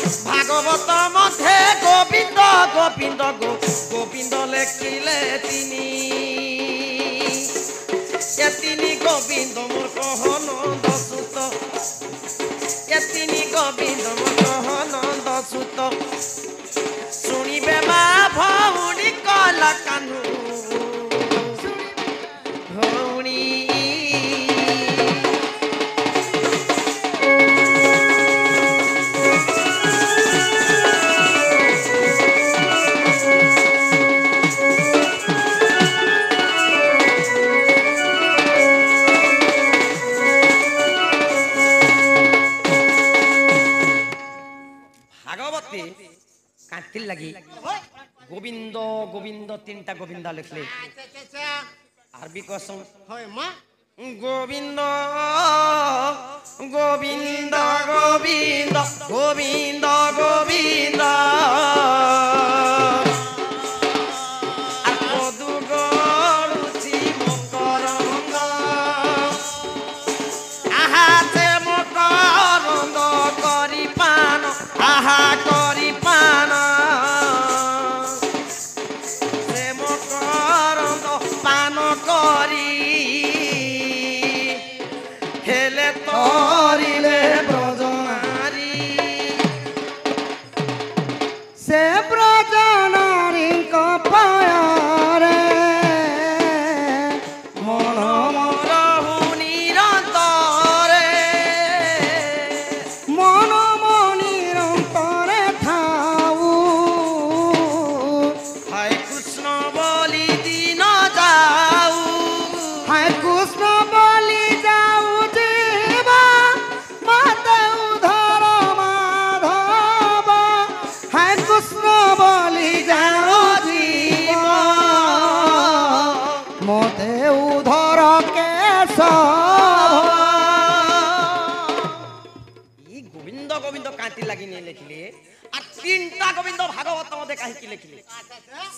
ভাগবত মধ্যে গোবিন্দ গোবিন্দ গোবিন্দ লেখিলে তিনি তিনি গোবিন্দ মোর কহনন্দ সুত তিনি গোবিন্দ মোর কহনন্দ সুত শুনিবে মা ভৌণী কলা কানু ভৌণী কাঁদতে লাগি গোবিন্দ গোবিন্দ তিনটা গোবিন্দা লিখলে আরবি কসম গোবিন্দ গোবিন্দ গোবিন্দ গোবিন্দ গোবিন্দ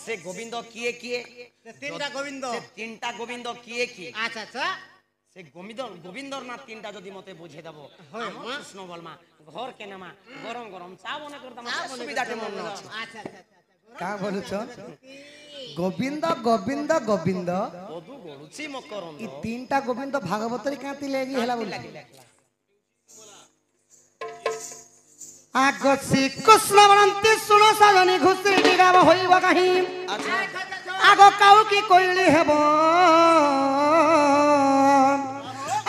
से गोविंद किए किए तीनटा गोविंद किए किए अच्छा अच्छा से गोविंद गोविंदर ना तीनटा जदि मते बुझे देबो कृष्ण बलमा घर के नामा गरम गरम चा बने करता सुविधाटे मन अछि अच्छा अच्छा का बोलुछ गोविंद गोविंद गोविंद ओदु बोलुछि मकरन ई तीनटा गोविंद भागवत रे काती लेगी हला बोल आगो श्री कृष्ण बनंती सुनो सजनी घुसरी डिगाब होइब काहि आगो काउ की कोइली हेबो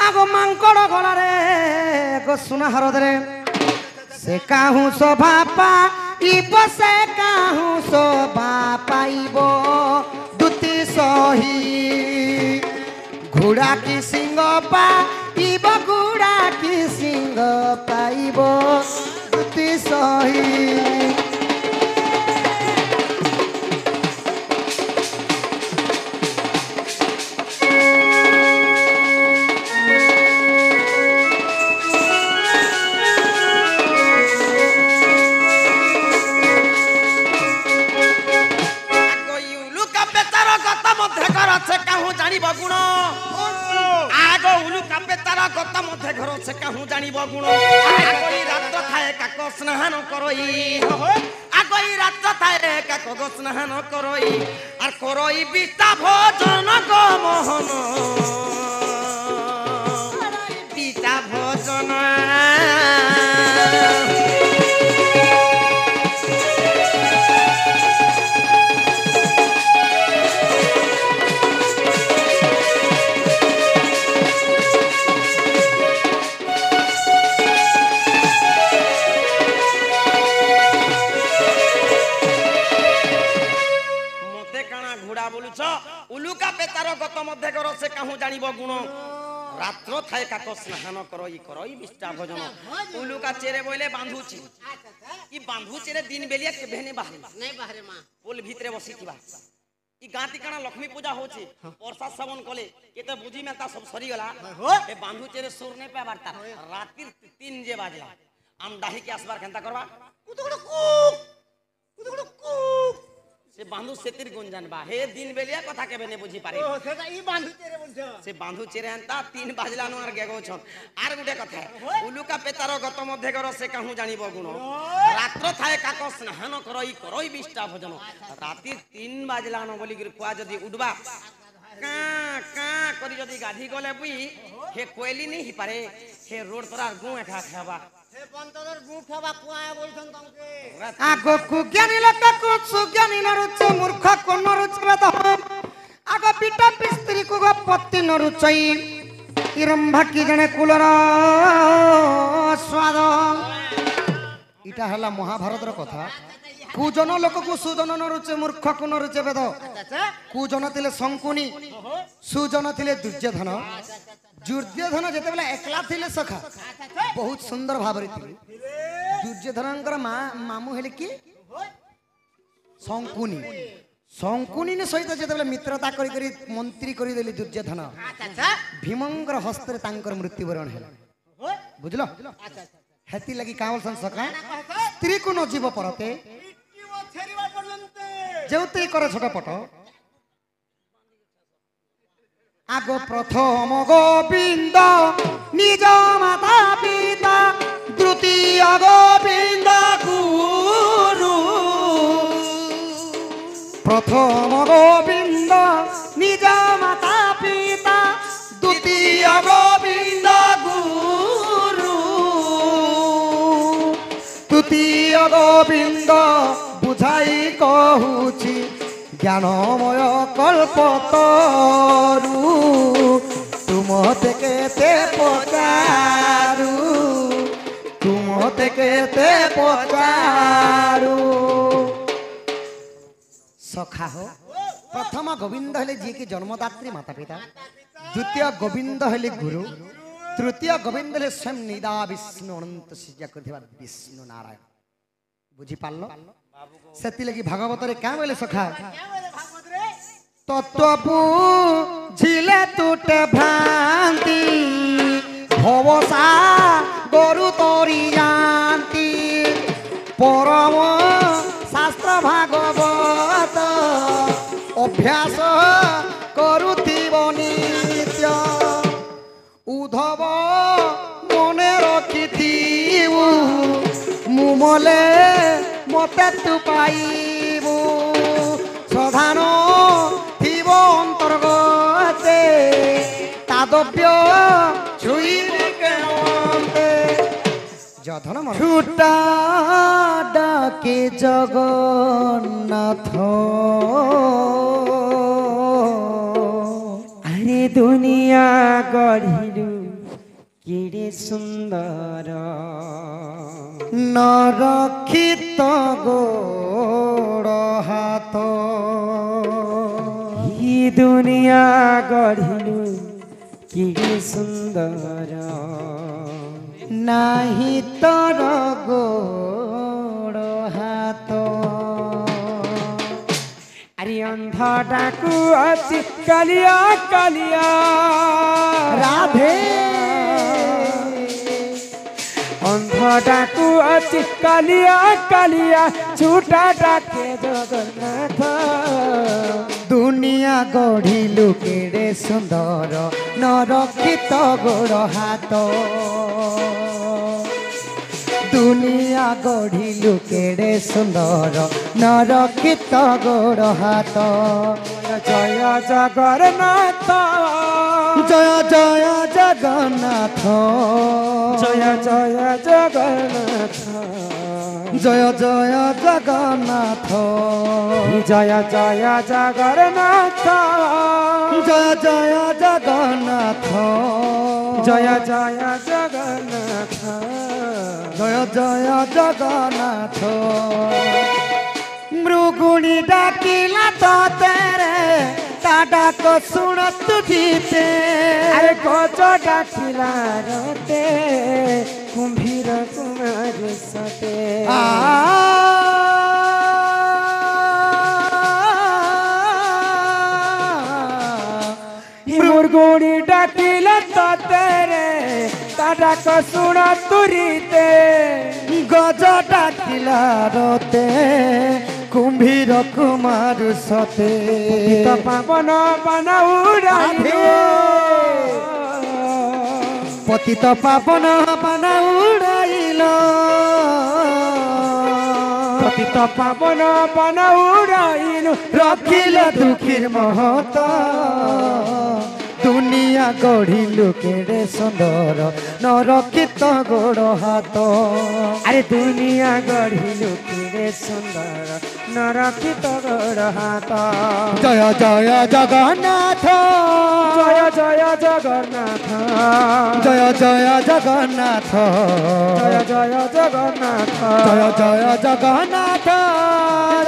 आगो मांकड़ गला रे गो सुना हरदरे से काहू शोभा पाइबो से काहू शोभा पाइबो दुति सही घोड़ा की सिंह पाइबो घोड़ा की सिंह पाइबो सही गुण आगई रात थाए काक स्नान करई आगई रात थाए काक स्नान करई आर करई बिता भोजन गो मोहन बिता भोजन उलुका पेतार गत मध्य कर से कहूँ जानिब गुण रात्र थाए काक स्नान करई करई विष्टा भोजन उलुका चेरे बोले बांधुची ई बांधुची रे दिन बेलिया के बहने बाहरे नहीं बाहरे मां पोल भीतरे बसिथिबा ई गांती काना लक्ष्मी पूजा होची वर्षा श्रवण कले केते बुझी में ता सब सरी गला ए बांधुची रे सुर नहीं पाबारता रातिर 3 जे बाजला आम डाही के आसबार केनता करबा कुतुकुडु कुक সে বাঁধু সেতির গুণ জানবা হে দিন বেলিয়া কথা কেবে নে বুঝি পারে ও সেটা ই বান্ধু চেরে বলছো সে বাঁধু চেরে আনতা 3 বাজলানো আর গেগোছন আর গুটে কথা উলুকা পেতার গত মধ্যে গর সে কাহু জানিব গুণ রাত্র থায়ে কাক স্নান করই বিষ্টা ভোজন রাতি 3 বাজলানো বলি কুয়া যদি উঠবা কা কা করি যদি গাধি গলে বুই হে কোয়েলি নি হি পারে হে রোড তরার গু একা খাবা হে বন্তরের গু খাবা কুয়া বলছন তমকে আগো কুজ্ঞানী লোক সুজ্ঞানী নরুচ মূর্খ কোন নরুচ বেদ আগো পিটা পিস্ত্রী কু পত্তি নরুচই ইরম্ভা কি জনে কুলর স্বাদ এটা হলা মহাভারতের কথা কুজন লোককু সুজন নরুচে মূর্খ কু নরুচে বেদ কুজন ଥିଲେ শঙ্কুনি সুজন ଥିଲେ দুর্যোধন দুর্যোধন যেতবেলে একলা ଥିଲେ সখা বহুত সুন্দর ভাବରେ ଥିଲେ দুর্যোধনଙ୍କର মামু ହେଲେ କି ଶଙ୍କୁନି ଶଙ୍କୁନି ସହିତ ଯେତେବେଳେ ମିତ୍ରତା କରି କରି ମନ୍ତ୍ରୀ କରିଦେଲି ଦୁର୍ଯୋଧନ ଭୀମଙ୍କର ହସ୍ତରେ ତାଙ୍କର ମୃତ୍ୟୁବରଣ ହେଲା ବୁଝିଲ ହେତି ଲାଗି କାଁ ବୋଲସନ୍ ସକା ସ୍ତ୍ରୀକୁ ନ ଯିବ ପରତେ ଯେଉଁଥିରେ କର ଛୋଟ ପଟ আগ প্রথম গোবিন্দ নিজ মাতা পিতা দ্বিতীয় গোবিন্দ গুরু প্রথম গোবিন্দ নিজ মাতা পিতা দ্বিতীয় গোবিন্দ গুরু তৃতীয় গোবিন্দ বুঝাই কহুছি জ্ঞানময় কল্পতরু তুমতে কেতে পচারু তুমতে কেতে পচারু সখা হো প্রথম গোবিন্দ হলে যে কি জন্মদাত্রী মাতা পিতা দ্বিতীয় গোবিন্দ হলে গুরু তৃতীয় গোবিন্দ হলে স্বয়ং নিদা বিষ্ণু অনন্ত সৃজা করে বিষ্ণু নারায়ণ বুঝি পারল সেতি লাগি ভাগবতরে কাঁ বলে সখা তত্ত্ব বুঝিলে তুটে ভ্রান্তি ভবসা গরু তরি জানতি পরম শাস্ত্র ভাগবত অভ্যাস করুথিব নিত্য উদ্ধব মনে রখিথিবু মুমলে মতে তু পাইবু সধান থিব অন্তর্গতে তাদব্য ছুইবে কেমতে যধন ছুটা ডাকে জগন্নাথ আরে দুনিয়া গঢ়িলু কেড়ে সুন্দর নরক্ষিত গোড় হাত হি দুনিয়া গঢ়িলু কেড়ে সুন্দর নাহি তর গোড় হাত আরে অন্ধটাকু আছে কালিয়া কালিয়া রাধে অন্ধটাকু আছে কালিয়া কালিয়া ছুটা ডাকে জগন্নাথ দুনিয়া গঢ়িলু কেড়ে সুন্দর নরক্ষিত গোড় হাত দুনিয়া গঢ়িলু কেড়ে সুন্দর নরক্ষিত গোড় হাত জয় জগন্নাথ জয় জয় জগন্নাথ জয় জয় জগন্নাথ জয় জয় জগন্নাথ জয় জয় জগন্নাথ জয় জয় জগন্নাথ জয় জয় জগন্নাথ জয় জয় জগন্নাথ মৃগুণী ডাকিলা তোরে তা ডাক শুণ তুঠিতে আরে গজ ডাকিলা রতে কুম্ভীর কুমার সতে মৃগুণী ডাকিলা তোরে তা ডাক শুণ তুরিতে গজ ডাকিলা রতে কুম্ভীর কুমার সতে পতিত পাবন বানা উড়াইল পতিত পাবন বানা উড়াইল পতিত পাবন বানা উড়াইল রখিল দুঃখীর মহত দুনিয়া গঢ়িলু কেড়ে সুন্দর নরকিত গোড় হাত আরে দুনিয়া গঢ়িলু কেড়ে সুন্দর নরকিত গোড় হাত জয় জয় জগন্নাথ জয় জয় জগন্নাথ জয় জয় জগন্নাথ জয় জয় জগন্নাথ জয় জয় জগন্নাথ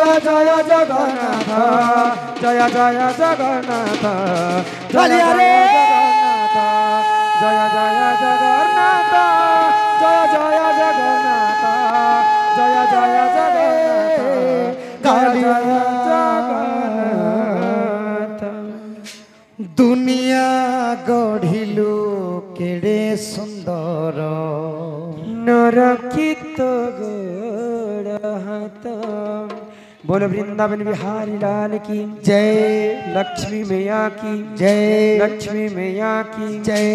জয় জয় জগন্নাথ জয় জয় জগন্নাথ বলিয়া রে। জয় জয় জগন্নাথ জয় জয় জগন্নাথ জয় জয় জগন্নাথ কালিয়া। জগন্নাথ দুনিয়া গঢ়িলু কেড়ে সুন্দর নরকিত গোড় হাত बोलो वृंदावन बिहारी लाल की जय लक्ष्मी मैया की जय लक्ष्मी मैया की जय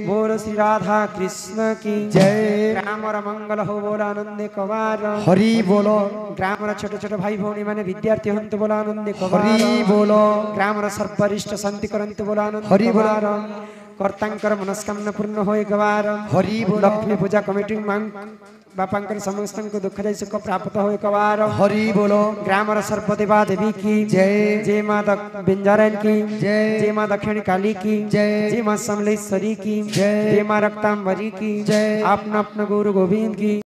बोलो श्री राधा कृष्ण की जय राम और मंगल हो बोलो आनंद कवार हरि बोलो ग्राम छोट छोट भाई भौणी माने विद्यार्थी हंत बोलो आनंद कवार हरि बोलो ग्राम सर्वरिष्ठ शांति करंत बोलो आनंद हरि बोलो। कवार कर्तांकर मनस्कामना पूर्ण होय गवार हरि बोलो। लक्ष्मी पूजा कमिटी मांग बापांकर समस्त दुख जय सुख प्राप्त होय कवार हरि बोलो ग्रामर सर्वदेवा देवी की जय जय माँ बिंजारन की जय जय माँ दक्षिणी काली की जय जय माँ समलेश्वरी की जय जय माँ रक्तांबरी की जय अपना अपना गुरु गोविंद की